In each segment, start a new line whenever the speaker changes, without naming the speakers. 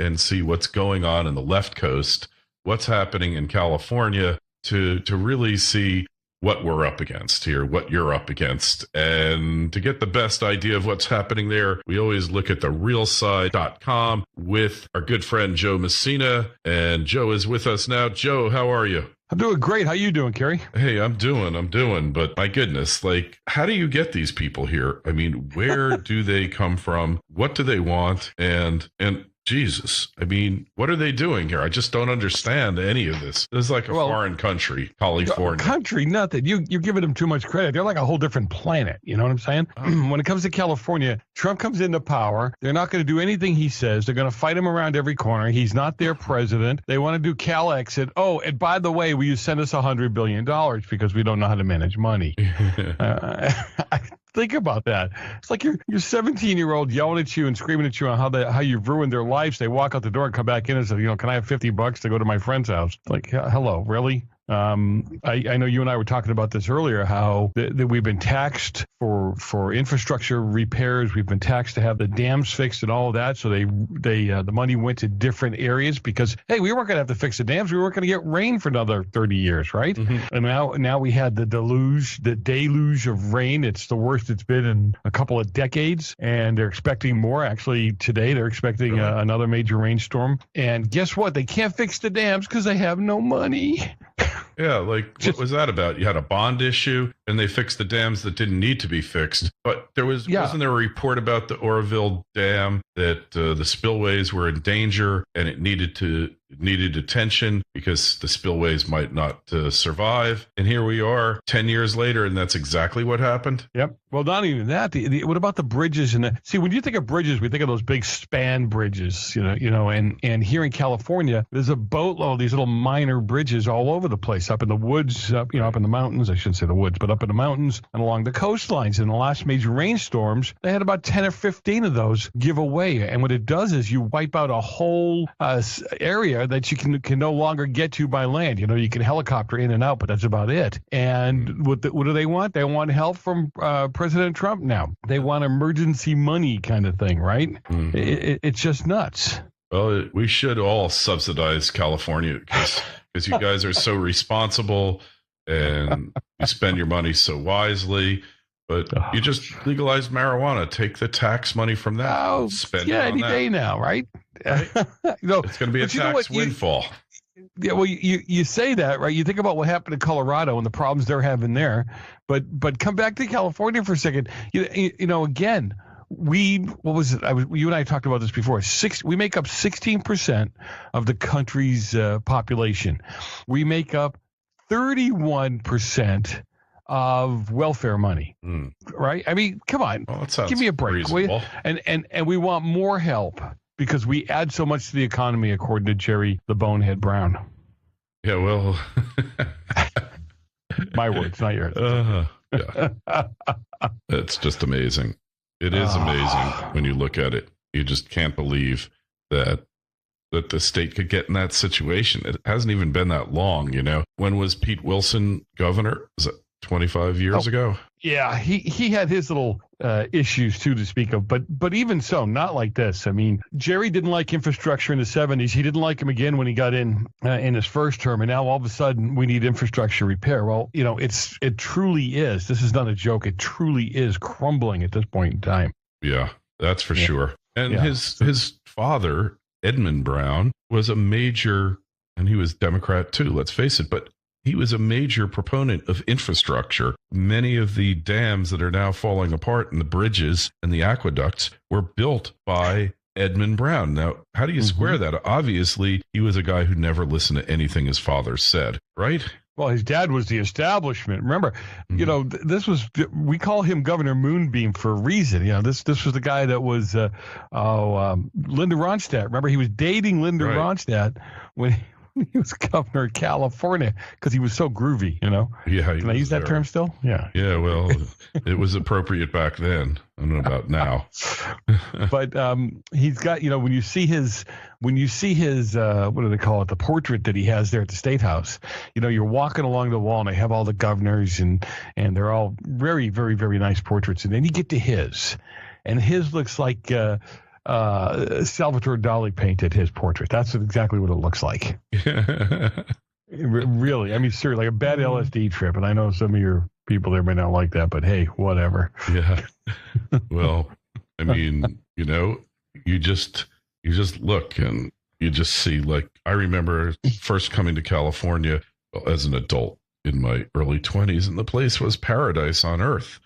and see what's going on in the left coast, what's happening in California, to really see what we're up against here, what you're up against. And to get the best idea of what's happening there, we always look at therealside.com with our good friend Joe Messina. And Joe is with us now. Joe, how are you?
I'm doing great. How you doing, Kerry?
Hey, I'm doing. But my goodness, like, how do you get these people here? I mean, where do they come from? What do they want? And Jesus, I mean, what are they doing here? I just don't understand any of this. This is like a foreign country, California.
Country, nothing. You're giving them too much credit. They're like a whole different planet. You know what I'm saying? When it comes to California, Trump comes into power. They're not going to do anything he says. They're going to fight him around every corner. He's not their president. They want to do Cal exit. Oh, and by the way, will you send us $100 billion because we don't know how to manage money? Think about that. It's like your 17-year-old yelling at you and screaming at you on how you've ruined their lives. They walk out the door and come back in and say, can I have $50 to go to my friend's house? Like, hello, really? I know you and I were talking about this earlier, how that we've been taxed for infrastructure repairs. We've been taxed to have the dams fixed and all of that. So the money went to different areas because, hey, we weren't going to have to fix the dams. We weren't going to get rain for another 30 years, right? Mm-hmm. And now we had the deluge of rain. It's the worst it's been in a couple of decades. And they're expecting more. Actually, today they're expecting another major rainstorm. And guess what? They can't fix the dams because they have no money.
Yeah, like, what was that about? You had a bond issue, and they fixed the dams that didn't need to be fixed. But wasn't there a report about the Oroville Dam that the spillways were in danger, and it needed attention because the spillways might not survive. And here we are 10 years later, and that's exactly what happened.
Yep. Well, not even that. What about the bridges? See, when you think of bridges, we think of those big span bridges, and here in California, there's a boatload of these little minor bridges all over the place, up in the woods, up in the mountains. I shouldn't say the woods, but up in the mountains and along the coastlines. In the last major rainstorms, they had about 10 or 15 of those give away. And what it does is you wipe out a whole area that you can no longer get to by land. You can helicopter in and out, but that's about it. And what do they want? They want help from President Trump now. They want emergency money kind of thing, right? Mm-hmm. It's just nuts.
Well, we should all subsidize California because you guys are so responsible and you spend your money so wisely. But you just legalize marijuana. Take the tax money from that. Spend it on
any day now, right?
It's going to be a tax windfall.
Yeah, well, you say that, right? You think about what happened in Colorado and the problems they're having there, but come back to California for a second. Again, what was it? You and I talked about this before. We make up 16% of the country's population. We make up 31% of welfare money, right? I mean, come on, give me a break, will you? And we want more help because we add so much to the economy, according to Jerry the Bonehead Brown.
Yeah, well,
my words, not yours.
Yeah, it's just amazing. It is amazing when you look at it. You just can't believe that the state could get in that situation. It hasn't even been that long, When was Pete Wilson governor? Was it 25 years ago?
Yeah, he had his little issues too to speak of, but even so, not like this. I mean, Jerry didn't like infrastructure in the 70s. He didn't like him again when he got in his first term, and now all of a sudden we need infrastructure repair. Well, it truly is. This is not a joke. It truly is crumbling at this point in time.
Yeah, that's for sure. And his father, Edmund Brown, was a major, and he was Democrat too, let's face it, but he was a major proponent of infrastructure. Many of the dams that are now falling apart and the bridges and the aqueducts were built by Edmund Brown. Now, how do you square that? Obviously, he was a guy who never listened to anything his father said, right?
Well, his dad was the establishment. Remember, this was, we call him Governor Moonbeam for a reason. This was the guy that was, Linda Ronstadt. Remember, he was dating Linda Ronstadt when he was governor of California because he was so groovy,
Yeah.
Can I use that term still? Yeah.
Yeah, well, it was appropriate back then. I don't know about now.
But he's got, when you see his, what do they call it? The portrait that he has there at the State House. You're walking along the wall and they have all the governors and they're all very, very, very nice portraits. And then you get to his, and his looks like Salvatore Dali painted his portrait. That's exactly what it looks like. Really, I mean, seriously, like a bad LSD trip. And I know some of your people there may not like that, but hey, whatever.
Yeah. Well, I mean, you just look and you just see, like, I remember first coming to California as an adult in my early 20s, and the place was paradise on earth,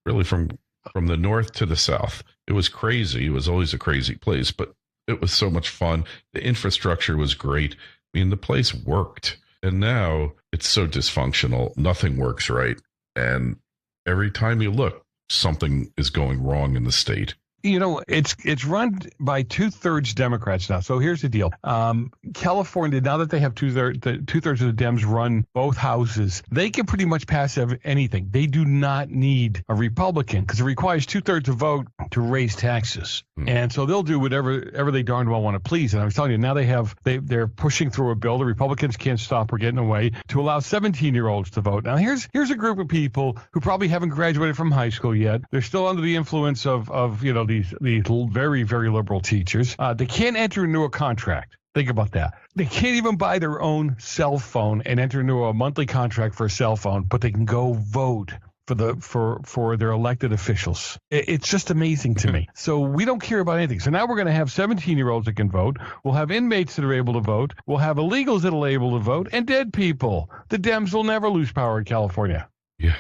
really, from the north to the south. It was crazy. It was always a crazy place, but it was so much fun. The infrastructure was great. I mean, the place worked, and now it's so dysfunctional. Nothing works right. And every time you look, something is going wrong in the state.
It's run by 2/3 Democrats now. So here's the deal. California, now that they have 2/3 of the Dems run both houses, they can pretty much pass anything. They do not need a Republican because it requires 2/3 to vote to raise taxes. And so they'll do whatever they darn well want to please. And I was telling you, now they're pushing through a bill. The Republicans can't stop or get in the way to allow 17-year-olds to vote. Now here's a group of people who probably haven't graduated from high school yet. They're still under the influence of these very, very liberal teachers. They can't enter into a contract. Think about that. They can't even buy their own cell phone and enter into a monthly contract for a cell phone, but they can go vote for their elected officials. It's just amazing to me. So we don't care about anything. So now we're going to have 17-year-olds that can vote. We'll have inmates that are able to vote. We'll have illegals that are able to vote, and dead people. The Dems will never lose power in California.
Yeah.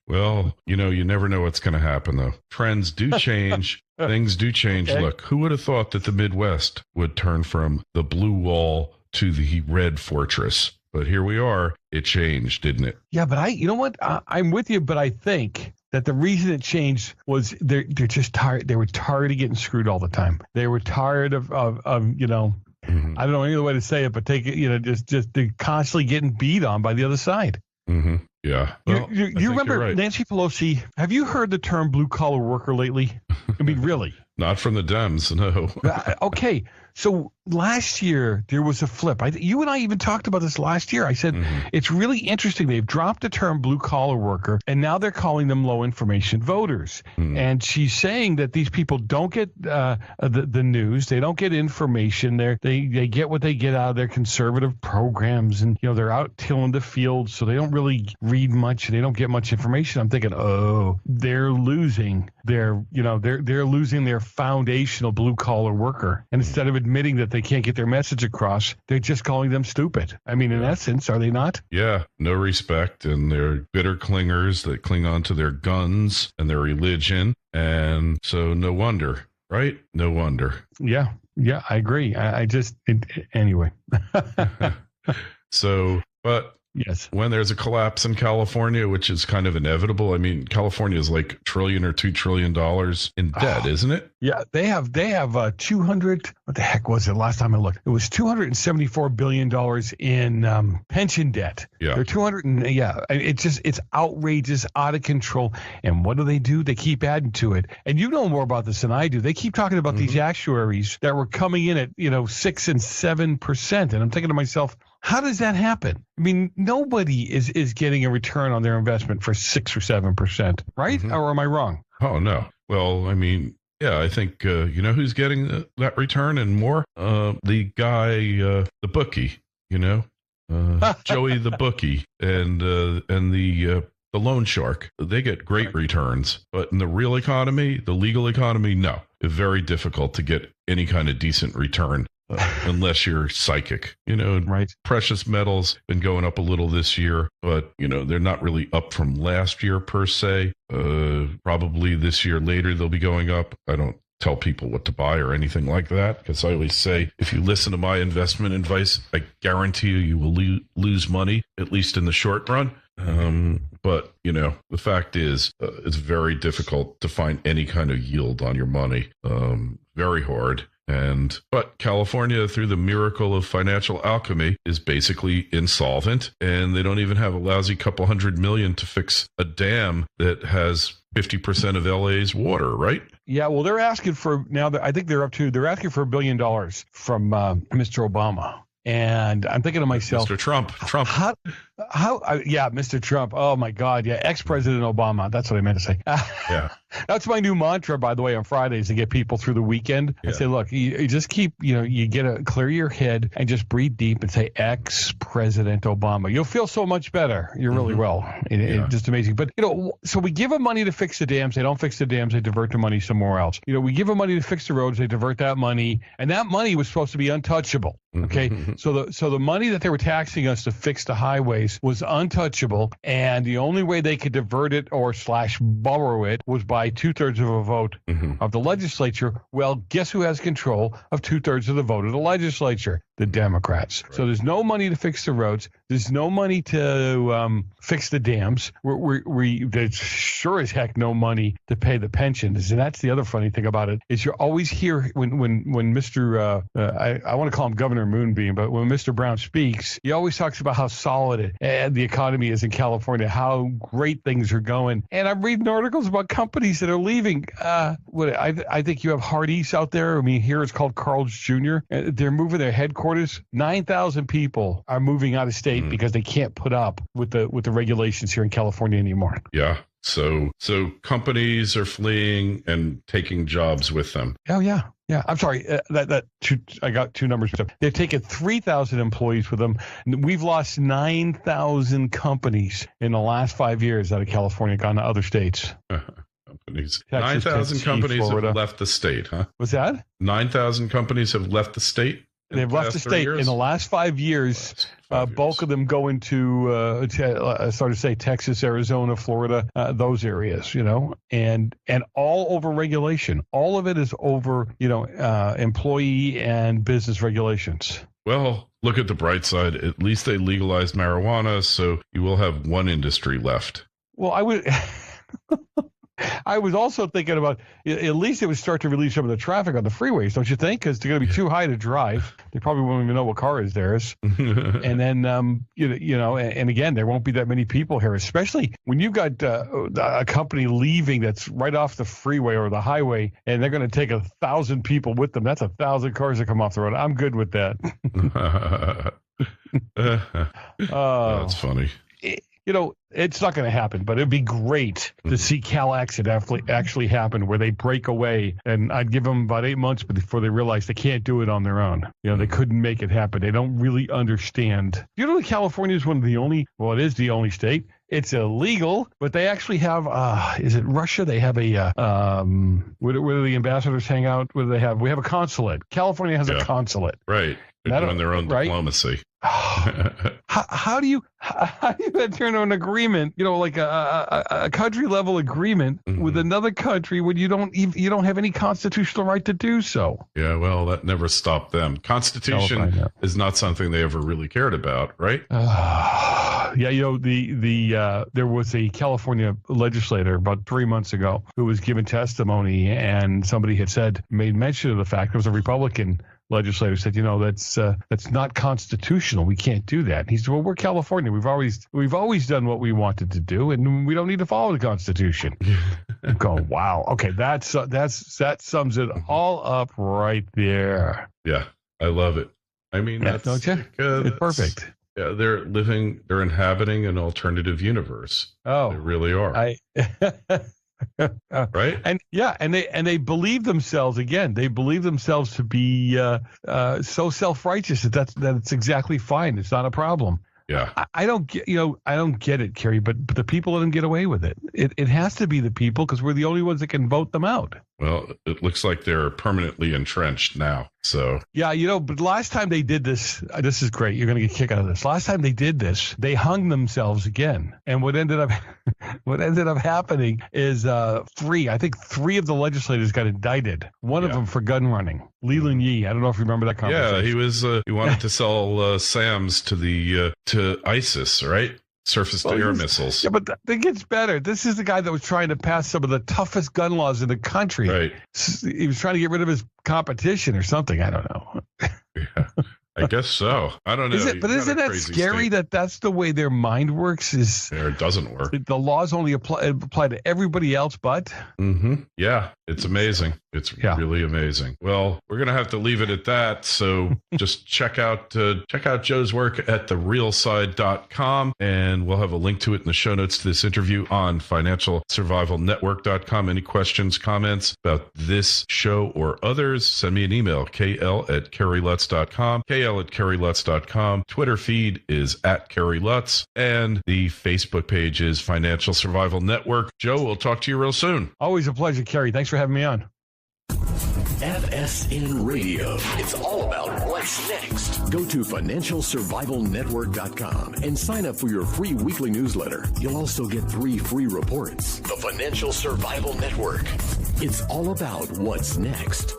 Well, you never know what's going to happen, though. Trends do change. Things do change. Okay. Look, who would have thought that the Midwest would turn from the blue wall to the red fortress? But here we are. It changed, didn't it?
Yeah, but you know what? I'm with you, but I think that the reason it changed was they're just tired. They were tired of getting screwed all the time. They were tired of
Mm-hmm.
I don't know any other way to say it, but just they're constantly getting beat on by the other side.
Mm-hmm. Yeah. Well,
you remember right. Nancy Pelosi? Have you heard the term blue collar worker lately? I mean, really?
Not from the Dems, no.
Okay. So last year, there was a flip. You and I even talked about this last year. I said, It's really interesting. They've dropped the term blue-collar worker, and now they're calling them low-information voters. And she's saying that these people don't get the news. They don't get information. They get what they get out of their conservative programs, and they're out tilling the field, so they don't really read much. They don't get much information. I'm thinking, they're losing they're losing their foundational blue-collar worker. And instead of admitting that they can't get their message across, they're just calling them stupid. I mean, in essence, are they not?
Yeah, no respect, and they're bitter clingers that cling on to their guns and their religion, and so no wonder, right? No wonder.
Yeah, I agree. Anyway.
So, but
yes,
when there's a collapse in California, which is kind of inevitable. I mean, California is like $1 trillion or $2 trillion in debt, isn't it?
Yeah, they have 200. What the heck was it last time I looked? It was $274 billion in pension debt.
Yeah,
they're 200. It's outrageous, out of control. And what do? They keep adding to it. And you know more about this than I do. They keep talking about these actuaries that were coming in at 6% and 7%, and I'm thinking to myself, how does that happen? I mean, nobody is getting a return on their investment for 6 or 7%, right? Or am I wrong?
Oh, no. Well, I mean, yeah, I think, who's getting that return and more? The guy, the bookie, Joey the bookie and the loan shark. They get great returns. But in the real economy, the legal economy, no. It's very difficult to get any kind of decent return. Unless you're psychic,
right.
Precious metals been going up a little this year, but they're not really up from last year per se. Probably this year later they'll be going up. I don't tell people what to buy or anything like that, because I always say, if you listen to my investment advice, I guarantee you will lose money, at least in the short run. But the fact is, it's very difficult to find any kind of yield on your money. Very hard. But California, through the miracle of financial alchemy, is basically insolvent, and they don't even have a lousy couple $100 million to fix a dam that has 50% of LA's water, right?
Yeah, well, they're asking for I think they're asking for $1 billion from Mr. Obama. And I'm thinking to myself,
Mr. Trump.
Yeah, Mr. Trump. Oh my God. Yeah. Ex-President Obama. That's what I meant to say.
Yeah.
That's my new mantra, by the way, on Fridays to get people through the weekend. I say, look, you just keep, you get to clear your head and just breathe deep and say ex-President Obama. You'll feel so much better. You really will. It's just amazing. But, so we give them money to fix the dams. They don't fix the dams. They divert the money somewhere else. We give them money to fix the roads. They divert that money. And that money was supposed to be untouchable. Okay. So the money that they were taxing us to fix the highways was untouchable. And the only way they could divert it or / borrow it was by 2/3 of a vote of the legislature. Well, guess who has control of 2/3 of the vote of the legislature? The Democrats. Right. So there's no money to fix the roads. There's no money to fix the dams. There's sure as heck no money to pay the pensions. And that's the other funny thing about it is you always hear when Mr. I want to call him Governor Moonbeam, but when Mr. Brown speaks, he always talks about how solid the economy is in California, how great things are going. And I'm reading articles about companies that are leaving. I think you have Hard East out there. I mean, here it's called Carl's Jr. They're moving their headquarters. 9,000 people are moving out of state because they can't put up with the regulations here in California anymore.
Yeah. So companies are fleeing and taking jobs with them.
Oh, yeah. Yeah, I'm sorry. I got two numbers. They've taken 3,000 employees with them. We've lost 9,000 companies in the last 5 years out of California, gone to other states.
Companies.
Texas,
9,000 companies
Florida.
have left the state, huh?
What's that?
9,000 companies have left the state?
They've left the state in the last 5 years. Bulk of them going to Texas, Arizona, Florida, those areas, and all over regulation. All of it is over, employee and business regulations.
Well, look at the bright side. At least they legalized marijuana, so you will have one industry left.
Well, I was also thinking about at least it would start to relieve some of the traffic on the freeways, don't you think? Because they're going to be too high to drive. They probably won't even know what car is theirs. And then, and again, there won't be that many people here, especially when you've got a company leaving that's right off the freeway or the highway, and they're going to take 1,000 people with them. That's 1,000 cars that come off the road. I'm good with that.
That's funny.
It's not going to happen, but it'd be great to see Cal accident actually happen where they break away. And I'd give them about 8 months before they realize they can't do it on their own. They couldn't make it happen. They don't really understand. California is one of the only, it is the only state. It's illegal, but they actually have, is it Russia? They have where do the ambassadors hang out? What do they have? We have a consulate. California has a consulate.
Right. They're doing their own diplomacy.
How do you enter into an agreement, like a country level agreement with another country when you don't have any constitutional right to do so? Yeah,
well, that never stopped them. Constitution is not something they ever really cared about, right?
There was a California legislator about 3 months ago who was given testimony, and somebody had made mention of the fact, it was a Republican legislator, said, that's not constitutional. We can't do that. And he said, well, we're California. We've always done what we wanted to do, and we don't need to follow the Constitution. I'm going, wow. Okay, that sums it all up right there.
Yeah, I love it. I mean,
don't you? It's perfect.
Yeah, they're inhabiting an alternative universe.
Oh,
they really are. Right?
And they believe themselves again. They believe themselves to be so self-righteous that it's exactly fine. It's not a problem.
Yeah.
I don't get it, Kerry, but the people let them get away with it. It has to be the people because we're the only ones that can vote them out.
Well, it looks like they're permanently entrenched now. So
yeah, but last time they did this is great. You're going to get a kick out of this. Last time they did this, they hung themselves again. And what ended up happening is three of the legislators got indicted. One of them for gun running. Leland Yee. I don't know if you remember that conversation.
Yeah, he was. He wanted to sell SAMs to ISIS, right? Surface-to-air missiles.
Yeah, but it gets better. This is the guy that was trying to pass some of the toughest gun laws in the country.
Right.
He was trying to get rid of his competition or something. I don't know.
Yeah, I guess so. I don't know.
Isn't that scary that that's the way their mind works?
It doesn't work.
The laws only apply to everybody else but?
Mm-hmm. Yeah, it's amazing. It's really amazing. Well, we're going to have to leave it at that. So just check out Joe's work at therealside.com, and we'll have a link to it in the show notes to this interview on financialsurvivalnetwork.com. Any questions, comments about this show or others, send me an email, kl@kerrylutz.com, kl@kerrylutz.com. Twitter feed is @KerryLutz, and the Facebook page is Financial Survival Network. Joe, we'll talk to you real soon.
Always a pleasure, Kerry. Thanks for having me on.
FSN Radio. It's all about what's next. Go to financialsurvivalnetwork.com and sign up for your free weekly newsletter. You'll also get 3 free reports. The Financial Survival Network. It's all about what's next.